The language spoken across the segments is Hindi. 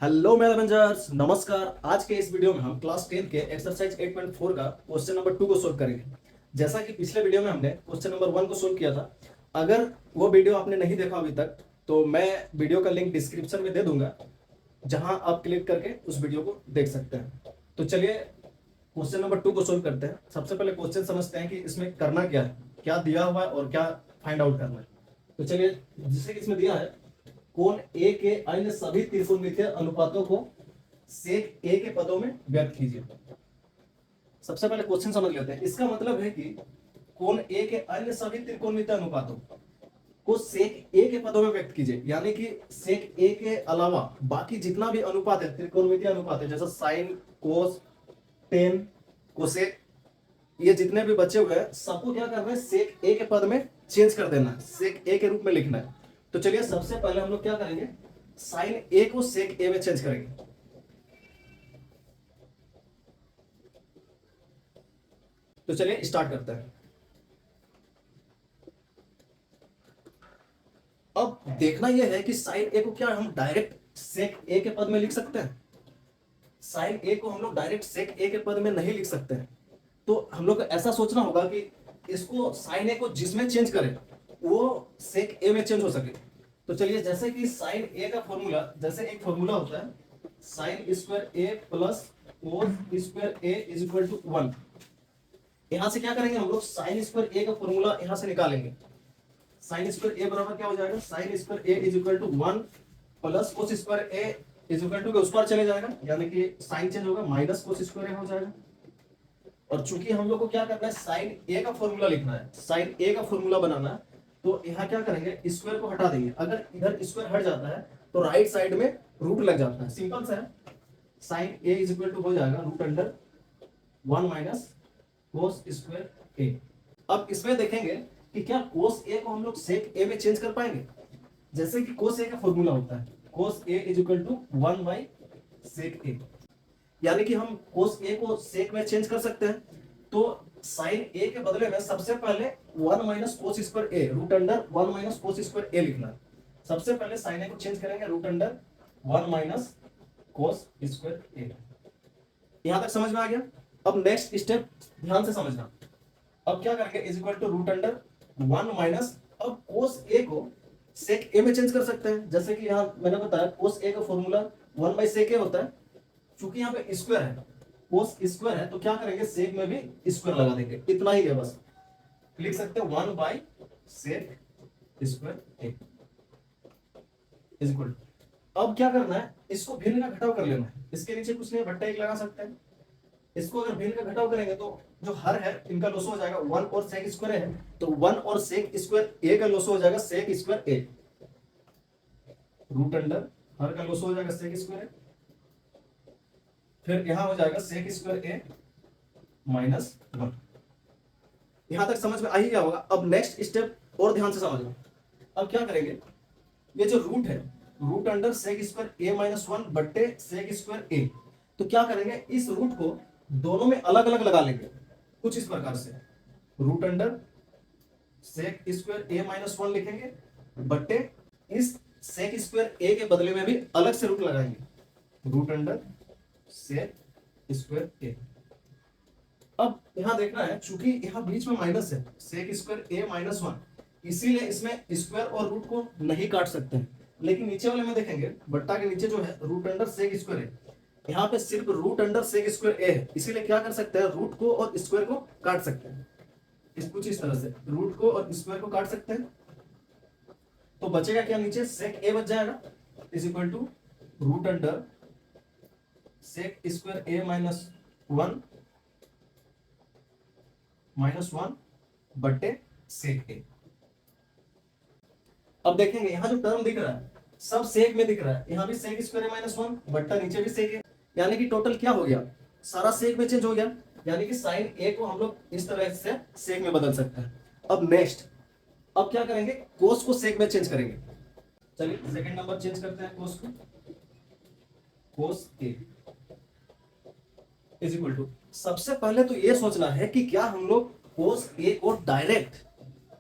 हेलो मेरे बेंजर्स, नमस्कार। आज के इस वीडियो में हम क्लास 10 के एक्सरसाइज 8.4 का क्वेश्चन नंबर 2 को सोल्व करेंगे। जैसा कि पिछले वीडियो में हमने क्वेश्चन नंबर 1 को सोल्व किया था। अगर वो वीडियो आपने नहीं देखा अभी तक तो मैं वीडियो का लिंक डिस्क्रिप्शन में दे दूंगा, जहां आप क्लिक करके उस वीडियो को देख सकते हैं। तो चलिए क्वेश्चन नंबर 2 को सोल्व करते हैं। सबसे पहले क्वेश्चन समझते हैं कि इसमें करना क्या है, क्या दिया हुआ है और क्या फाइंड आउट करना है। तो चलिए, जिससे कि इसमें दिया है कोण ए के अन्य सभी त्रिकोणमितीय अनुपातों को सेक ए के पदों में व्यक्त कीजिए। सबसे पहले क्वेश्चन समझ लेते हैं। इसका मतलब है कि कोण ए के अन्य सभी त्रिकोणमितीय अनुपातों को सेक ए के पदों में व्यक्त कीजिए, यानी कि सेक ए के अलावा बाकी जितना भी अनुपात है, त्रिकोणमितीय अनुपात है, जैसे साइन, कोस, टेन, कोसेक, ये जितने भी बचे हुए हैं सबको क्या करना है, सेक ए के पद में चेंज कर देना है, सेक ए के रूप में लिखना है। तो चलिए सबसे पहले हम लोग क्या करेंगे, साइन ए को सेक ए में चेंज करेंगे। तो चलिए स्टार्ट करते हैं। अब देखना यह है कि साइन ए को क्या हम डायरेक्ट सेक ए के पद में लिख सकते हैं। साइन ए को हम लोग डायरेक्ट सेक ए के पद में नहीं लिख सकते हैं। तो हम लोग को ऐसा सोचना होगा कि इसको साइन ए को जिसमें चेंज करें वो सेक ए में चेंज हो सके। तो चलिए, जैसे कि साइन ए का फॉर्मूला, जैसे एक फॉर्मूला होता है sine square A plus cos square A is equal to 1। यहां से क्या करेंगे हम लोग, साइन स्क्वायर ए का फॉर्मूला यहां से निकालेंगे। साइन स्क्वायर ए बराबर क्या हो जाएगा, sine square A is equal to 1 plus cos square A is equal to के उस पर चले जाएगा, यानी कि साइन चेंज होगा, माइनस कोस स्क्वायर ए हो जाएगा। और चूंकि हम लोग को क्या करना है, साइन ए का फॉर्मूला लिखना है, साइन ए का फॉर्मूला बनाना है, तो यहाँ क्या करेंगे, स्क्वायर को हटा देंगे। अगर इधर स्क्वायर हट जाता है तो राइट साइड में रूट लग जाता है, सिंपल सा है। Sine A is equal to हो जाएगा root under 1 minus cos square A. अब इसमें देखेंगे कि क्या कोस ए को हम लोग सेक ए में चेंज कर पाएंगे। जैसे कि कोस ए का फॉर्मूला होता है cos A is equal to 1 by sec A, यानी कि हम कोस ए को सेक में चेंज कर सकते हैं। तो साइन ए के बदले में सबसे पहले 1 minus cos square A root under 1 minus cos square A लिखना है। सबसे पहले साइन ए को चेंज करेंगे root under 1 minus cos square A. यहां तक समझ में आ गया। अब नेक्स्ट स्टेप ध्यान से समझना। अब क्या करेंगे, is equal to root under 1 minus, अब कोस ए को सेक ए में चेंज कर सकते हैं। जैसे कि यहां मैंने बताया कोस ए का फॉर्मूला 1 बाई सेक ए होता है। चूंकि यहाँ पे स्क्वायर है, कोस स्क्वायर है, तो क्या करेंगे, सेक में भी स्क्वायर लगा देंगे। इतना ही है बस, लिख सकते हैं 1 by sec square A is equal. अब क्या करना है, इसको भिन्न का घटाव कर लेना है। इसके नीचे कुछ नहीं, बट्टा 1 लगा सकते हैं। इसको अगर भिन्न का घटाव करेंगे तो जो हर है इनका लोसो हो जाएगा, 1 और सेक स्क्वायर है तो 1 और सेक स्क्वायर ए का लोसो हो जाएगा सेक square A, root under her का लोसो हो जाएगा सेक स्क्वायर ए, फिर यहां हो जाएगा सेक स्क्वायर ए माइनस 1। यहां तक समझ में आ ही गया होगा। अब नेक्स्ट स्टेप और ध्यान से समझना। अब क्या करेंगे, ये जो रूट है root under sec square A minus 1 बट्टे सेक स्क्वायर ए, तो क्या करेंगे, इस रूट को दोनों में अलग अलग लगा लेंगे कुछ इस प्रकार से। Root under sec square A minus 1 लिखेंगे बट्टे इस सेक स्क्वायर ए के बदले में भी अलग से रूट लगाएंगे, root under sec square A. अब यहां देखना है, चूंकि यहां बीच में माइनस है, सेक स्क्वायर ए माइनस 1, इसीलिए इसमें स्क्वायर और रूट को नहीं काट सकते हैं। लेकिन नीचे वाले में देखेंगे, बट्टा के नीचे जो है रूट अंडर सेक स्क्वायर है, यहाँ पे सिर्फ रूट अंडर सेक स्क्वायर ए है, इसीलिए क्या कर सकते हैं, रूट को और स्क्वायर को काट सकते हैं। कुछ इस तरह से रूट को और स्क्वायर को काट सकते हैं। तो बचेगा क्या, नीचे सेक ए बच जाएगा is equal to root under sec square A minus 1 बट्टे सेक ए। अब देखेंगे यहाँ जो टर्म दिख रहा है सब सेक में दिख रहा है, यहाँ भी सेक स्क्वायर ए माइनस 1 बट्टा नीचे भी सेक ए, यानी कि टोटल क्या हो गया, सारा सेक में चेंज हो गया। यानी कि साइन ए को हम लोग इस तरह से सेक में बदल सकते हैं। अब नेक्स्ट, अब क्या करेंगे, कोस को सेक में चेंज करेंगे। चलिए सेकंड नंबर चेंज करते हैं कोस को, कोस ए इज इक्वल टू, सबसे पहले तो ये सोचना है कि क्या हम लोग कोस ए को डायरेक्ट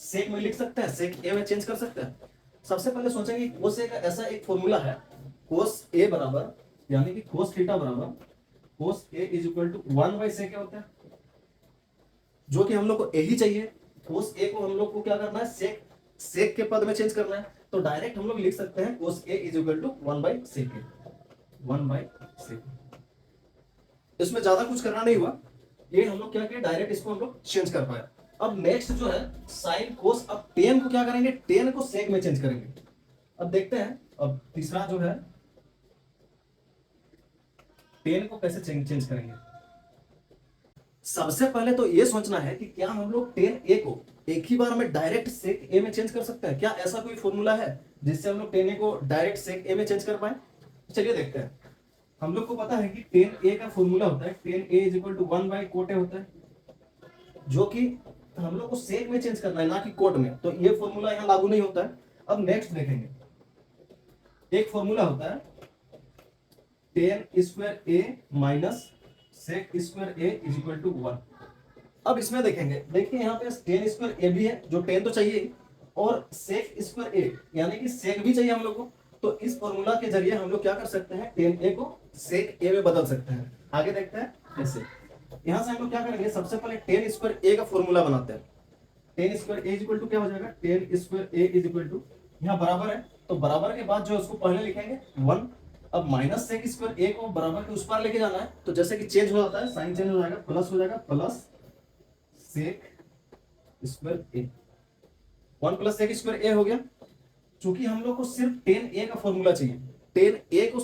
सेक में लिख सकते हैं, सेक ए में चेंज कर सकते हैं। सबसे पहले सोचेंगे कोस ए का ऐसा एक फॉर्मूला है, कोस ए बराबर यानी कि कोस थीटा बराबर कोस A is equal to 1/sec होता है, जो कि हम लोग को यही चाहिए। कोस ए को हम लोग को क्या करना है, सेक सेक के पद में चेंज करना है। तो डायरेक्ट हम लोग लिख सकते हैं cos A is equal to 1/sec, 1/sec। इसमें ज्यादा कुछ करना नहीं हुआ, ये हम लोग क्या किया, डायरेक्ट इसको हम लोग चेंज कर पाए। अब नेक्स्ट जो है साइन कोस, अब टेन को क्या करेंगे, टेन को सेक में चेंज करेंगे। अब देखते हैं, अब तीसरा जो है टेन को कैसे चेंज करेंगे। सबसे पहले तो ये सोचना है कि क्या हम लोग टेन ए को एक ही बार में डायरेक्ट सेक ए में चेंज कर सकते हैं, क्या ऐसा कोई फॉर्मूला है जिससे हम लोग टेन ए को डायरेक्ट सेक ए में चेंज कर पाए। चलिए देखते हैं। हम लोग को पता है कि टेन ए का फॉर्मूला होता है tan A is equal to one by cot A होता है, जो कि हम लोग को सेक में चेंज करना है ना कि कोट में, तो ये फॉर्मूला यहाँ लागू नहीं होता है। अब नेक्स्ट देखेंगे, एक फॉर्मूला होता है tan square A minus sec square A is equal to 1। अब इसमें देखेंगे, देखिए यहाँ पे टेन स्क्वायर ए भी है, जो टेन तो चाहिए ही, और सेक स्क्वायर ए यानी कि सेक भी चाहिए हम लोग को। तो इस फॉर्मूला के जरिए हम लोग क्या कर सकते हैं, टेन ए को सेक ए में बदल सकते हैं। आगे देखते हैं कैसे। यहां से हम लोग क्या करेंगे, सबसे पहले टेन स्क्वायर ए का फॉर्मूला बनाते हैं। Tan square A is equal to क्या हो जाएगा, tan square A is equal to, यहाँ बराबर है तो बराबर के बाद जो उसको पहले लिखेंगे 1। अब माइनस सेक स्क्वायर ए को बराबर के उस पार लेके जाना है, तो जैसे कि चेंज हो जाता है, साइन चेंज हो जाएगा, प्लस हो जाएगा, plus sec square A, 1 plus sec square A हो गया। चूंकि हम लोग को सिर्फ टेन ए का फॉर्मूला चाहिए, टेन ए को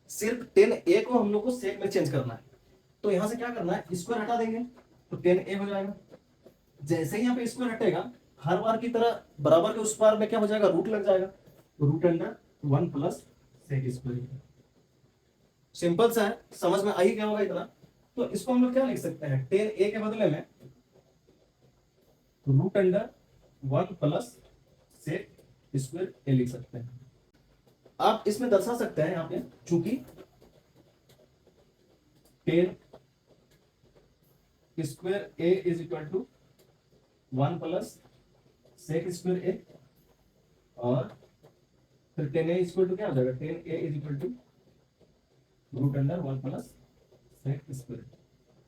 सिर्फ टेन ए को हम लोग को सेक में चेंज करना है, तो यहां से क्या करना है, स्क्वायर हटा देंगे तो टेन ए हो जाएगा। जैसे ही यहाँ पे स्क्वायर हटेगा, हर बार की तरह बराबर के उस पार में क्या हो जाएगा, रूट लग जाएगा, root under 1 plus sec square. Simple सा है, समझ में आ ही गया होगा इतना। तो इसको हम लोग क्या लिख सकते हैं, टेन ए के बदले में root under 1 plus sec square A लिख सकते हैं। आप इसमें दर्शा सकते हैं यहाँ पे, चूंकि tan square A is equal to 1 plus sec square A, और फिर टेन ए इक्वल टू क्या हो जाएगा, tan A is equal to root under 1 plus sec square.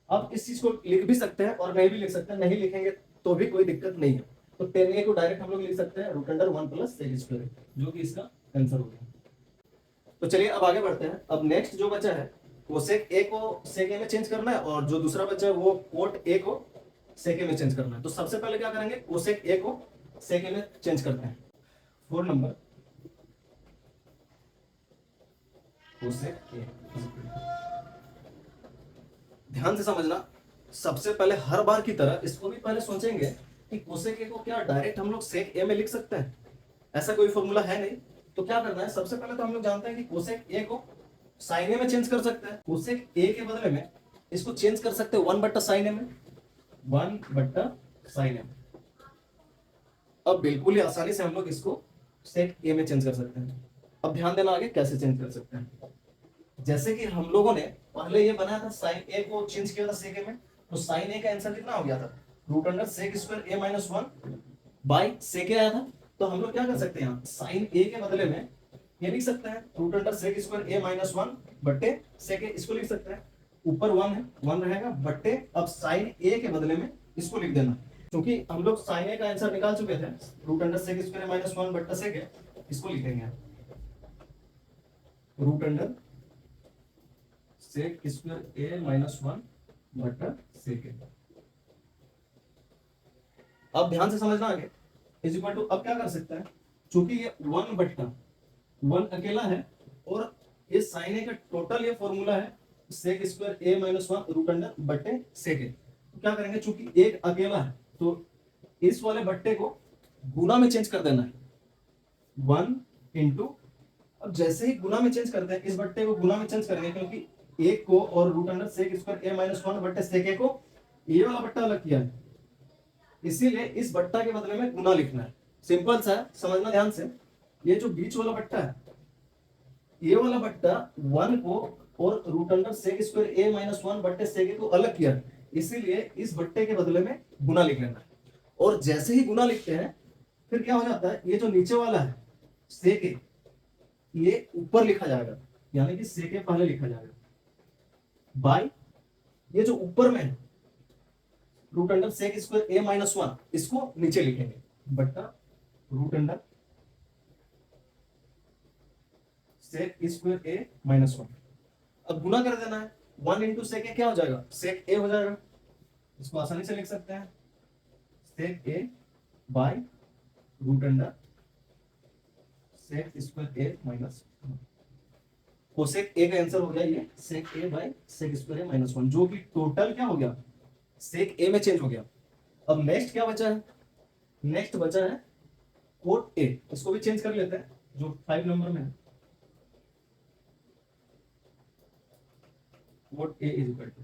अब इस चीज को लिख भी सकते हैं और नहीं भी लिख सकते हैं, नहीं लिखेंगे तो भी कोई दिक्कत नहीं है। तो टेन ए को डायरेक्ट हम लोग लिख सकते हैं root under 1 plus sec square, जो कि इसका आंसर हो गया। तो चलिए अब आगे बढ़ते हैं। अब नेक्स्ट जो बचा है वो सेक ए को सेक ए में चेंज करना है, और जो दूसरा बचा है वो कोट ए को सेक ए में चेंज करना है। तो सबसे पहले क्या करेंगे, कोसेक ए को सेक ए में चेंज करते हैं। 4 नंबर कोसेक ए, ध्यान से समझना, सबसे पहले हर बार की तरह इसको भी पहले सोचेंगे कि कोसेक ए को क्या डायरेक्ट हम लोग सेक ए में लिख सकते हैं, ऐसा कोई फॉर्मूला है नहीं। तो क्या करना है, सबसे पहले तो हम लोग जानते हैं कि कोसेक ए को साइन ए में चेंज कर सकते हैं। कोसेक ए के बदले में इसको चेंज कर सकते हैं 1/sin ए में, 1/sin ए। अब बिल्कुल ही आसानी से हम लोग इसको सेक ए में चेंज कर सकते हैं। अब ध्यान देना आगे कैसे चेंज कर सकते हैं। जैसे कि हम लोगों ने पहले ये बनाया था, साइन ए को चेंज किया था सेक ए में, तो साइन ए का आंसर कितना हो गया था, root under sec square A minus 1 by sec A आया था। तो हम लोग क्या कर सकते हैं, यहाँ साइन ए के बदले में ये लिख सकते हैं root under sec square A minus 1 बट्टे सेक ए, इसको लिख सकते हैं। ऊपर 1 है, 1 रहेगा बट्टे, अब साइन ए के बदले में इसको लिख देना, क्योंकि हम लोग साइन ए का आंसर निकाल चुके थे, root under sec square A minus 1 बट्टा सेक ए, इसको लिखेंगे root under sec square A minus 1 बट्टा सेक ए। अब ध्यान से समझना आगे, इज इक्वल टू, अब क्या कर सकते हैं, चूंकि ये 1/1 अकेला है और ये साइन ए का टोटल ये फॉर्मूला है सेक square A minus 1 root under बट्टे सेक ए। तो क्या करेंगे, चूंकि एक अकेला है तो इस वाले बट्टे को गुना में चेंज कर देना है, 1 इंटू, अब जैसे ही गुना में चेंज करते हैं, इस बट्टे को गुना में चेंज करेंगे, क्योंकि एक को और root under sec square A minus 1 बट्टे सेक ए को ये वाला बट्टा अलग किया है, इसीलिए इस बट्टा के बदले में गुना लिखना है। सिंपल सा है, समझना ध्यान से। ये जो बीच वाला बट्टा है, ये वाला बट्टा 1 को और root under sec square A minus 1 बट्टे सेक ए को अलग किया है, इसीलिए इस बट्टे के बदले में गुना लिख लेना है। और जैसे ही गुना लिखते हैं, फिर क्या हो जाता है, ये जो नीचे वाला है सेक ए, ये ऊपर लिखा जाएगा, यानी कि सेक ए पहले लिखा जाएगा, बाय ये जो ऊपर में है root under sec square A minus one, इसको नीचे लिखेंगे बट्टा root under sec square A minus one. अब गुना कर देना है, 1 इंटू सेक ए क्या हो जाएगा, सेक ए हो जाएगा, इसको आसानी से लिख सकते हैं sec A by root under sec square A minus one. Cosec A का आंसर हो गया ये sec A by sec square A minus one, जो कि टोटल क्या हो गया, सेक ए में चेंज हो गया। अब नेक्स्ट क्या बचा है, नेक्स्ट बचा है कोट ए, इसको भी चेंज कर लेते हैं जो 5 नंबर में है। Cot A is equal to,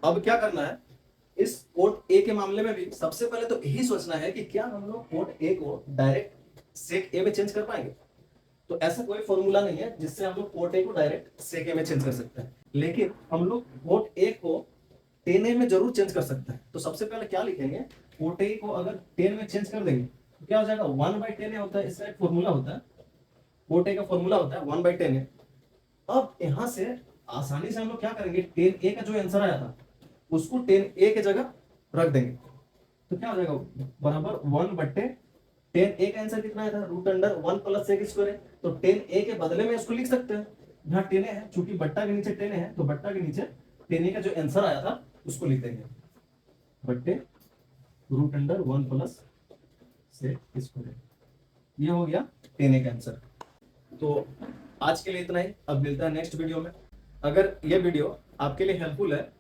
अब क्या करना है, इस कोट ए के मामले में भी सबसे पहले तो यही सोचना है कि क्या हम लोग कोट ए को डायरेक्ट सेक ए में चेंज कर पाएंगे। तो ऐसा कोई फॉर्मूला नहीं है जिससे हम लोग कोट ए को डायरेक्ट सेक ए में चेंज कर सकते हैं, लेकिन हम लोग कोट ए को टेन ए में जरूर चेंज कर सकते हैं। तो सबसे पहले क्या लिखेंगे, कोट ए को अगर 10 में चेंज कर देंगे तो क्या हो जाएगा, 1/10 ए होता है, इसका एक फॉर्मूला होता है, कोट ए का फॉर्मूला होता है 1/10 ए। अब यहां से आसानी से हम लोग क्या करेंगे, 10 ए का जो आंसर आया था उसको 10 ए के जगह रख देंगे, तो क्या हो जाएगा बराबर 1/10 ए का आंसर कितना आया था, root under 1 plus sec square है, तो 10 ए के बदले में इसको लिख सकते हैं, यहाँ 10 ए है, चूंकि बट्टा के नीचे 10 ए है तो बट्टा के नीचे 10 ए का जो आंसर आया था उसको लिख देंगे बट्टे root under 1 plus sec square. ये हो गया 10 ए का आंसर। तो आज के लिए इतना ही, अब मिलता है नेक्स्ट वीडियो में। अगर ये वीडियो आपके लिए हेल्पफुल है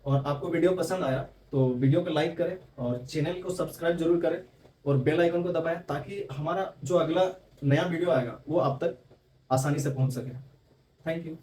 और आपको वीडियो पसंद आया तो वीडियो को लाइक करें और चैनल को सब्सक्राइब जरूर करें और बेल आइकन को दबाएं, ताकि हमारा जो अगला नया वीडियो आएगा वो आप तक आसानी से पहुंच सके। Thank you.